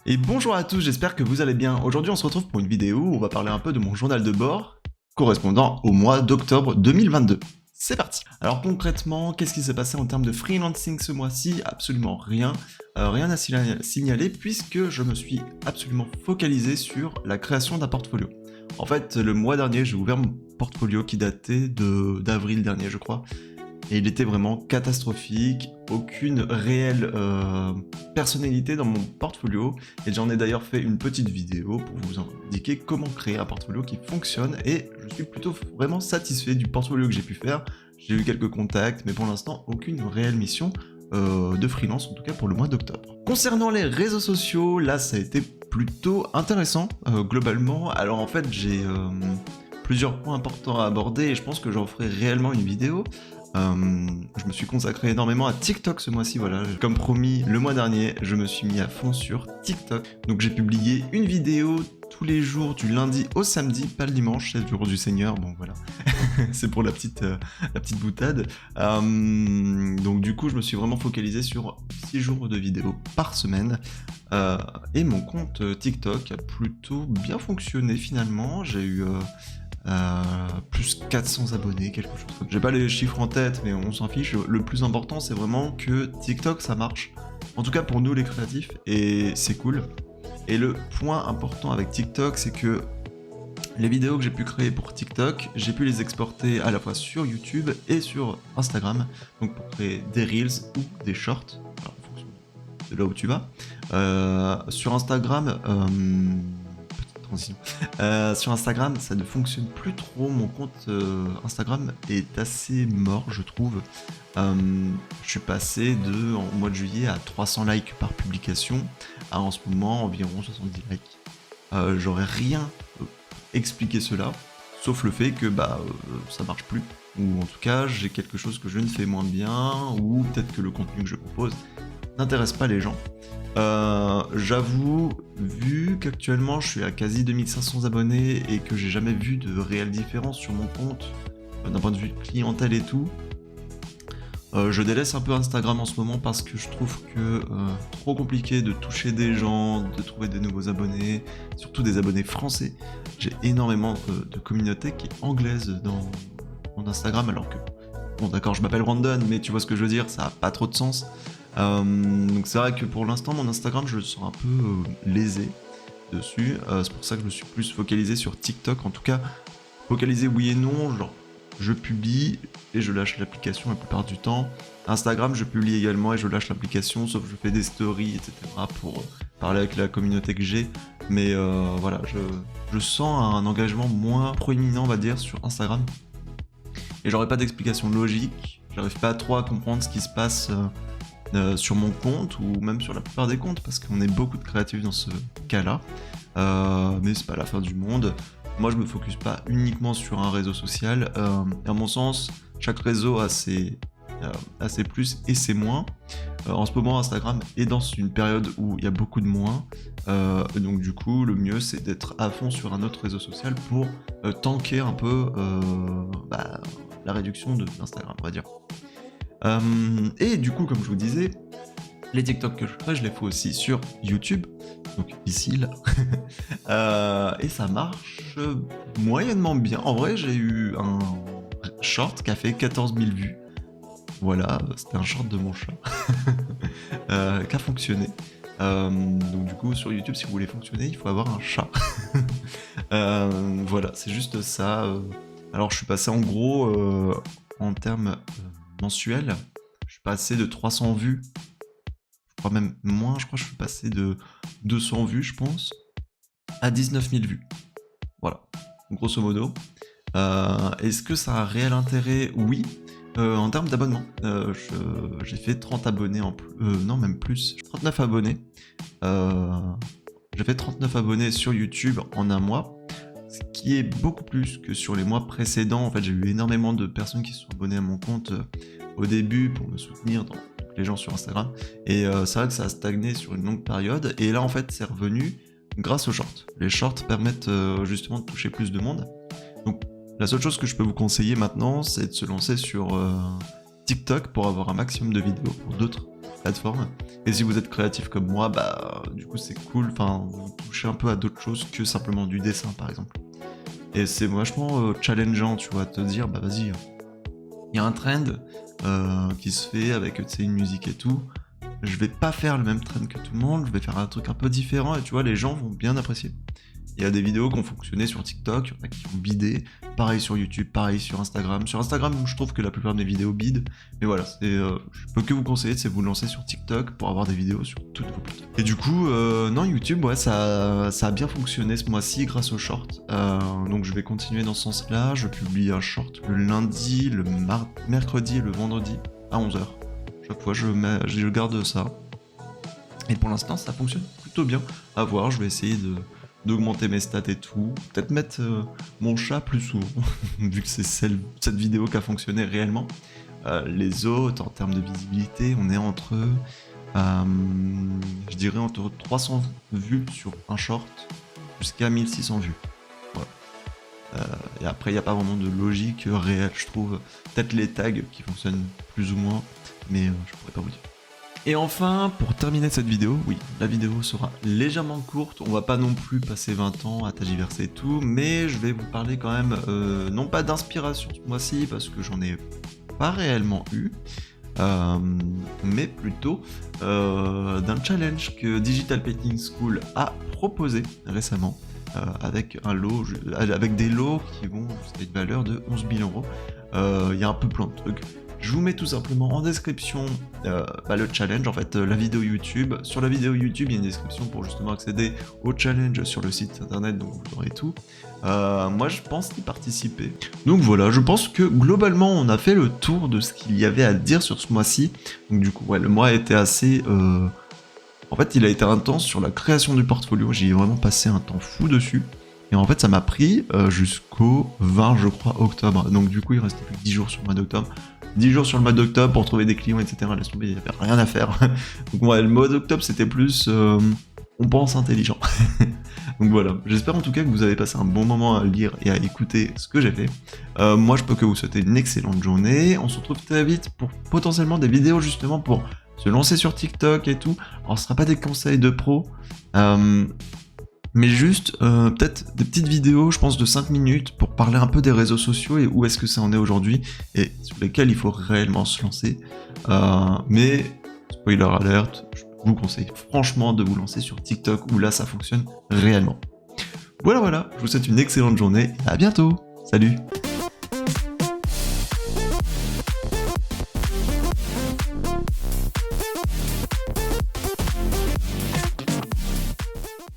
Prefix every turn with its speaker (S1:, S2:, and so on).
S1: Et bonjour à tous, j'espère que vous allez bien. Aujourd'hui on se retrouve pour une vidéo où on va parler un peu de mon journal de bord correspondant au mois d'octobre 2022. C'est parti. Alors concrètement, qu'est-ce qui s'est passé en termes de freelancing ce mois-ci? Absolument rien. Rien à signaler puisque je me suis absolument focalisé sur la création d'un portfolio. En fait, le mois dernier, j'ai ouvert mon portfolio qui datait d'avril dernier, je crois. Et il était vraiment catastrophique, aucune réelle personnalité dans mon portfolio. Et j'en ai d'ailleurs fait une petite vidéo pour vous indiquer comment créer un portfolio qui fonctionne. Et je suis plutôt vraiment satisfait du portfolio que j'ai pu faire. J'ai eu quelques contacts, mais pour l'instant, aucune réelle mission de freelance, en tout cas pour le mois d'octobre. Concernant les réseaux sociaux, là ça a été plutôt intéressant globalement. Alors en fait, j'ai plusieurs points importants à aborder et je pense que j'en ferai réellement une vidéo. Je me suis consacré énormément à TikTok ce mois-ci, voilà. Comme promis, le mois dernier, je me suis mis à fond sur TikTok. Donc j'ai publié une vidéo tous les jours du lundi au samedi, pas le dimanche, c'est le jour du Seigneur, bon voilà. C'est pour la petite boutade. Donc du coup, je me suis vraiment focalisé sur 6 jours de vidéos par semaine. Et mon compte TikTok a plutôt bien fonctionné finalement. J'ai eu... plus 400 abonnés, quelque chose comme ça. J'ai pas les chiffres en tête, mais on s'en fiche. Le plus important, c'est vraiment que TikTok, ça marche. En tout cas, pour nous, les créatifs, et c'est cool. Et le point important avec TikTok, c'est que les vidéos que j'ai pu créer pour TikTok, j'ai pu les exporter à la fois sur YouTube et sur Instagram. Donc pour créer des Reels ou des Shorts, alors, en fonction de là où tu vas. Sur Instagram... sur Instagram, ça ne fonctionne plus trop. Mon compte Instagram est assez mort, je trouve. Je suis passé en mois de juillet à 300 likes par publication à en ce moment environ 70 likes. J'aurais rien expliqué cela, sauf le fait que ça marche plus. Ou en tout cas, j'ai quelque chose que je ne fais moins bien, ou peut-être que le contenu que je propose n'intéresse pas les gens. J'avoue, vu qu'actuellement je suis à quasi 2500 abonnés et que j'ai jamais vu de réelle différence sur mon compte d'un point de vue clientèle et tout, je délaisse un peu Instagram en ce moment parce que je trouve que trop compliqué de toucher des gens, de trouver des nouveaux abonnés, surtout des abonnés français. J'ai énormément de communauté qui est anglaise dans mon Instagram, alors que, bon d'accord, je m'appelle Brandon, mais tu vois ce que je veux dire, ça a pas trop de sens. Donc c'est vrai que pour l'instant mon Instagram je le sens un peu lésé dessus, c'est pour ça que je me suis plus focalisé sur TikTok, en tout cas focalisé oui et non, genre je publie et je lâche l'application la plupart du temps. Instagram je publie également et je lâche l'application, sauf que je fais des stories etc pour parler avec la communauté que j'ai, mais voilà, je sens un engagement moins proéminent on va dire sur Instagram et j'aurais pas d'explication logique, j'arrive pas trop à comprendre ce qui se passe sur mon compte ou même sur la plupart des comptes parce qu'on est beaucoup de créatifs dans ce cas-là, mais c'est pas la fin du monde. Moi je me focus pas uniquement sur un réseau social, à mon sens chaque réseau a ses plus et ses moins. En ce moment Instagram est dans une période où il y a beaucoup de moins, donc du coup le mieux c'est d'être à fond sur un autre réseau social pour tanker un peu la réduction d'Instagram on va dire. Et du coup, comme je vous disais, les TikTok que je fais, je les fais aussi sur YouTube, donc ici, là. Et ça marche moyennement bien. En vrai, j'ai eu un short qui a fait 14 000 vues. Voilà, c'était un short de mon chat qui a fonctionné. Donc du coup, sur YouTube, si vous voulez fonctionner, il faut avoir un chat. Voilà, c'est juste ça. Alors, je suis passé en gros, en termes... mensuel, je suis passé de 300 vues, je crois même moins, je crois que je suis passé de 200 vues, je pense, à 19 000 vues. Voilà, grosso modo. Est-ce que ça a un réel intérêt? Oui. En termes d'abonnement, j'ai fait 30 abonnés en plus, non même plus, 39 abonnés. J'ai fait 39 abonnés sur YouTube en un mois. Ce qui est beaucoup plus que sur les mois précédents. En fait, j'ai eu énormément de personnes qui se sont abonnées à mon compte au début pour me soutenir, donc les gens sur Instagram. Et c'est vrai que ça a stagné sur une longue période. Et là, en fait, c'est revenu grâce aux shorts. Les shorts permettent justement de toucher plus de monde. Donc, la seule chose que je peux vous conseiller maintenant, c'est de se lancer sur TikTok pour avoir un maximum de vidéos pour d'autres plateformes. Et si vous êtes créatif comme moi, du coup c'est cool, enfin vous touchez un peu à d'autres choses que simplement du dessin par exemple. Et c'est vachement challengeant, tu vois, de te dire bah vas-y, il y a un trend qui se fait avec une musique et tout. Je vais pas faire le même trend que tout le monde, je vais faire un truc un peu différent et tu vois, les gens vont bien apprécier. Il y a des vidéos qui ont fonctionné sur TikTok, il y en a qui ont bidé, pareil sur YouTube, pareil sur Instagram. Sur Instagram, je trouve que la plupart de mes vidéos bident, mais voilà, je peux que vous conseiller, c'est vous lancer sur TikTok pour avoir des vidéos sur toutes vos plateformes. Et du coup, non, YouTube, ouais, ça a bien fonctionné ce mois-ci grâce aux shorts. Donc je vais continuer dans ce sens-là, je publie un short le lundi, le mercredi et le vendredi à 11h. Chaque fois, je garde ça. Et pour l'instant, ça fonctionne plutôt bien. À voir, je vais essayer d'augmenter mes stats et tout. Peut-être mettre mon chat plus souvent, vu que c'est cette vidéo qui a fonctionné réellement. Les autres, en termes de visibilité, on est entre, je dirais, entre 300 vues sur un short jusqu'à 1600 vues. Voilà. Et après, il n'y a pas vraiment de logique réelle, je trouve. Peut-être les tags qui fonctionnent plus ou moins, mais je pourrais pas vous dire. Et enfin, pour terminer cette vidéo, oui, la vidéo sera légèrement courte, on va pas non plus passer 20 ans à tergiverser et tout, mais je vais vous parler quand même, non pas d'inspiration ce mois-ci, parce que j'en ai pas réellement eu, mais plutôt d'un challenge que Digital Painting School a proposé récemment, avec des lots qui vont jusqu'à une valeur de 11 000 €. Il y a un peu plein de trucs. Je vous mets tout simplement en description le challenge, en fait la vidéo YouTube. Sur la vidéo YouTube, il y a une description pour justement accéder au challenge sur le site internet, donc vous aurez tout. Moi je pense y participer. Donc voilà, je pense que globalement on a fait le tour de ce qu'il y avait à dire sur ce mois-ci. Donc du coup, ouais, le mois a été assez... En fait, il a été intense sur la création du portfolio, j'y ai vraiment passé un temps fou dessus. Et en fait, ça m'a pris jusqu'au 20, je crois, octobre. Donc du coup, il restait plus que 10 jours sur le mois d'octobre. 10 jours sur le mois d'octobre pour trouver des clients, etc. Laisse tomber, il n'y avait rien à faire. Donc ouais, le mois d'octobre, c'était plus... on pense intelligent. Donc voilà, j'espère en tout cas que vous avez passé un bon moment à lire et à écouter ce que j'ai fait. Moi, je peux que vous souhaiter une excellente journée. On se retrouve très vite pour potentiellement des vidéos justement pour se lancer sur TikTok et tout. Alors, ce ne sera pas des conseils de pro, mais juste peut-être des petites vidéos, je pense de 5 minutes, pour parler un peu des réseaux sociaux et où est-ce que ça en est aujourd'hui, et sur lesquels il faut réellement se lancer. Mais, spoiler alert, je vous conseille franchement de vous lancer sur TikTok, où là ça fonctionne réellement. Voilà, je vous souhaite une excellente journée, et à bientôt. Salut.